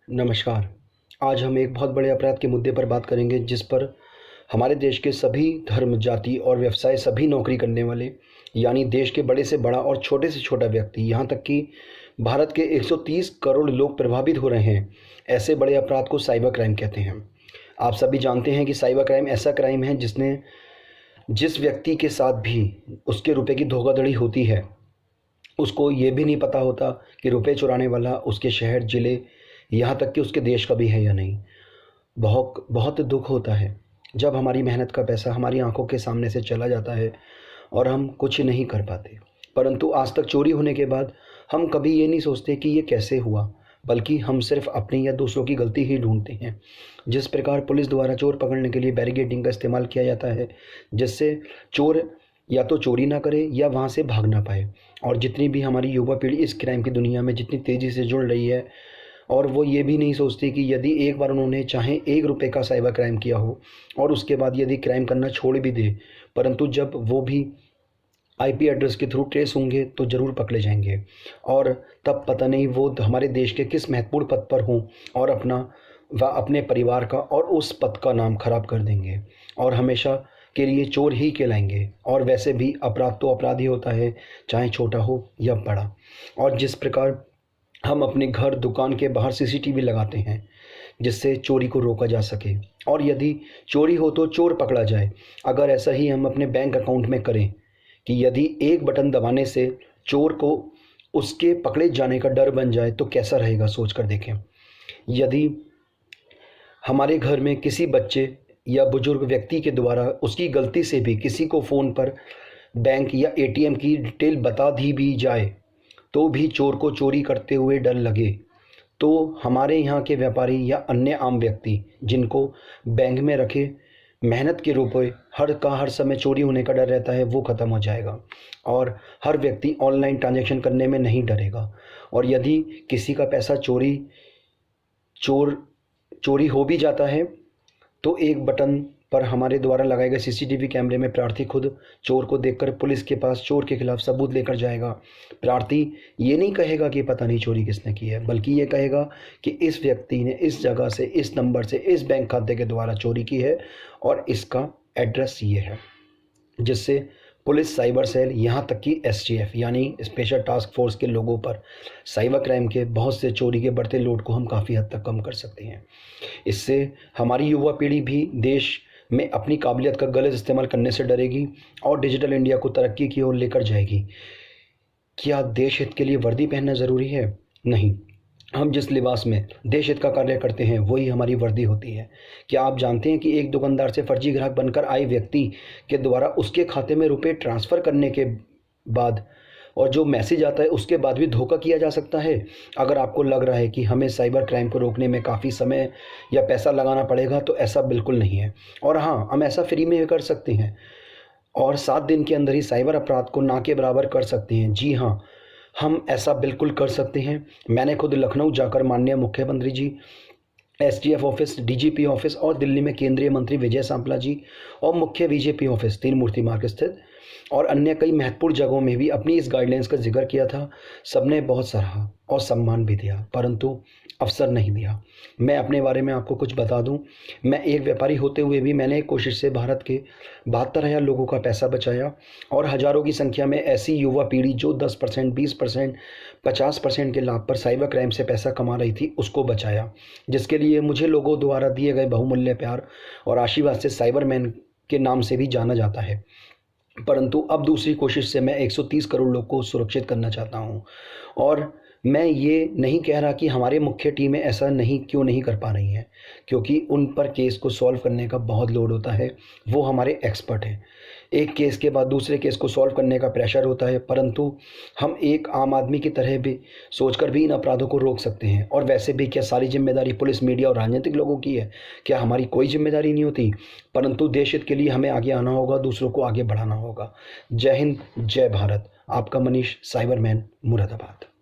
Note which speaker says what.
Speaker 1: नमस्कार। आज हम एक बहुत बड़े अपराध के मुद्दे पर बात करेंगे जिस पर हमारे देश के सभी धर्म, जाति और व्यवसाय, सभी नौकरी करने वाले, यानी देश के बड़े से बड़ा और छोटे से छोटा व्यक्ति, यहाँ तक कि भारत के 130 करोड़ लोग प्रभावित हो रहे हैं। ऐसे बड़े अपराध को साइबर क्राइम कहते हैं। आप सभी जानते हैं कि साइबर क्राइम ऐसा क्राइम है जिसने जिस व्यक्ति के साथ भी उसके रुपए की धोखाधड़ी होती है, उसको ये भी नहीं पता होता कि रुपए चुराने वाला उसके शहर, ज़िले, यहाँ तक कि उसके देश का भी है या नहीं। बहुत बहुत दुख होता है जब हमारी मेहनत का पैसा हमारी आंखों के सामने से चला जाता है और हम कुछ नहीं कर पाते। परंतु आज तक चोरी होने के बाद हम कभी ये नहीं सोचते कि ये कैसे हुआ, बल्कि हम सिर्फ अपनी या दूसरों की गलती ही ढूंढते हैं। जिस प्रकार पुलिस द्वारा चोर पकड़ने के लिए बैरिकेडिंग का इस्तेमाल किया जाता है, जिससे चोर या तो चोरी ना करे या वहाँ से भाग ना पाए। और जितनी भी हमारी युवा पीढ़ी इस क्राइम की दुनिया में जितनी तेज़ी से जुड़ रही है, और वो ये भी नहीं सोचती कि यदि एक बार उन्होंने चाहे ₹1 का साइबर क्राइम किया हो और उसके बाद यदि क्राइम करना छोड़ भी दे, परंतु जब वो भी आईपी एड्रेस के थ्रू ट्रेस होंगे तो ज़रूर पकड़े जाएंगे। और तब पता नहीं वो हमारे देश के किस महत्वपूर्ण पद पर हों और अपना व अपने परिवार का और उस पद का नाम खराब कर देंगे और हमेशा के लिए चोर ही कहलाएंगे। और वैसे भी अपराध तो अपराध ही होता है, चाहे छोटा हो या बड़ा। और जिस प्रकार हम अपने घर, दुकान के बाहर सीसीटीवी लगाते हैं जिससे चोरी को रोका जा सके, और यदि चोरी हो तो चोर पकड़ा जाए। अगर ऐसा ही हम अपने बैंक अकाउंट में करें कि यदि एक बटन दबाने से चोर को उसके पकड़े जाने का डर बन जाए तो कैसा रहेगा, सोच कर देखें। यदि हमारे घर में किसी बच्चे या बुजुर्ग व्यक्ति के द्वारा उसकी गलती से भी किसी को फ़ोन पर बैंक या एटीएम की डिटेल बता दी भी जाए तो भी चोर को चोरी करते हुए डर लगे, तो हमारे यहाँ के व्यापारी या अन्य आम व्यक्ति जिनको बैंक में रखे मेहनत के रुपए हर समय चोरी होने का डर रहता है, वो ख़त्म हो जाएगा। और हर व्यक्ति ऑनलाइन ट्रांजैक्शन करने में नहीं डरेगा। और यदि किसी का पैसा चोरी हो भी जाता है तो एक बटन पर हमारे द्वारा लगाए गए सीसीटीवी कैमरे में प्रार्थी खुद चोर को देखकर पुलिस के पास चोर के खिलाफ सबूत लेकर जाएगा। प्रार्थी ये नहीं कहेगा कि पता नहीं चोरी किसने की है, बल्कि ये कहेगा कि इस व्यक्ति ने इस जगह से, इस नंबर से, इस बैंक खाते के द्वारा चोरी की है और इसका एड्रेस ये है। जिससे पुलिस, साइबर सेल, यहाँ तक कि एसटीएफ यानी स्पेशल टास्क फोर्स के लोगों पर साइबर क्राइम के बहुत से चोरी के बढ़ते लोड को हम काफ़ी हद तक कम कर सकते हैं। इससे हमारी युवा पीढ़ी भी देश में अपनी काबिलियत का गलत इस्तेमाल करने से डरेगी और डिजिटल इंडिया को तरक्की की ओर लेकर जाएगी। क्या देश हित के लिए वर्दी पहनना ज़रूरी है? नहीं। हम जिस लिबास में देश हित का कार्य करते हैं वही हमारी वर्दी होती है। क्या आप जानते हैं कि एक दुकानदार से फर्जी ग्राहक बनकर आए व्यक्ति के द्वारा उसके खाते में रुपए ट्रांसफ़र करने के बाद और जो मैसेज आता है उसके बाद भी धोखा किया जा सकता है? अगर आपको लग रहा है कि हमें साइबर क्राइम को रोकने में काफ़ी समय या पैसा लगाना पड़ेगा, तो ऐसा बिल्कुल नहीं है। और हाँ, हम ऐसा फ्री में कर सकते हैं और 7 दिन के अंदर ही साइबर अपराध को ना के बराबर कर सकते हैं। जी हाँ, हम ऐसा बिल्कुल कर सकते हैं। मैंने खुद लखनऊ जाकर माननीय मुख्यमंत्री जी, एसटीएफ ऑफिस, डीजीपी ऑफिस और दिल्ली में केंद्रीय मंत्री विजय सांपला जी और मुख्य बीजेपी ऑफिस, तीन मूर्ति मार्ग स्थित, और अन्य कई महत्वपूर्ण जगहों में भी अपनी इस गाइडलाइंस का जिक्र किया था। सबने बहुत सराहा और सम्मान भी दिया, परंतु अवसर नहीं दिया। मैं अपने बारे में आपको कुछ बता दूं। मैं एक व्यापारी होते हुए भी मैंने एक कोशिश से भारत के 72,000 लोगों का पैसा बचाया और हज़ारों की संख्या में ऐसी युवा पीढ़ी जो 10%, 20%, 50% के लाभ पर साइबर क्राइम से पैसा कमा रही थी, उसको बचाया। जिसके लिए मुझे लोगों द्वारा दिए गए बहुमूल्य प्यार और आशीर्वाद से साइबरमैन के नाम से भी जाना जाता है। परंतु अब दूसरी कोशिश से मैं 130 करोड़ लोग को सुरक्षित करना चाहता हूं। और मैं ये नहीं कह रहा कि हमारे मुख्य टीमें ऐसा क्यों नहीं कर पा रही हैं, क्योंकि उन पर केस को सॉल्व करने का बहुत लोड होता है। वो हमारे एक्सपर्ट हैं। एक केस के बाद दूसरे केस को सॉल्व करने का प्रेशर होता है, परंतु हम एक आम आदमी की तरह भी सोचकर भी इन अपराधों को रोक सकते हैं। और वैसे भी क्या सारी जिम्मेदारी पुलिस, मीडिया और राजनीतिक लोगों की है? क्या हमारी कोई जिम्मेदारी नहीं होती? परंतु देश हित के लिए हमें आगे आना होगा, दूसरों को आगे बढ़ाना होगा। जय हिंद, जय भारत। आपका मनीष, साइबरमैन, मुरादाबाद।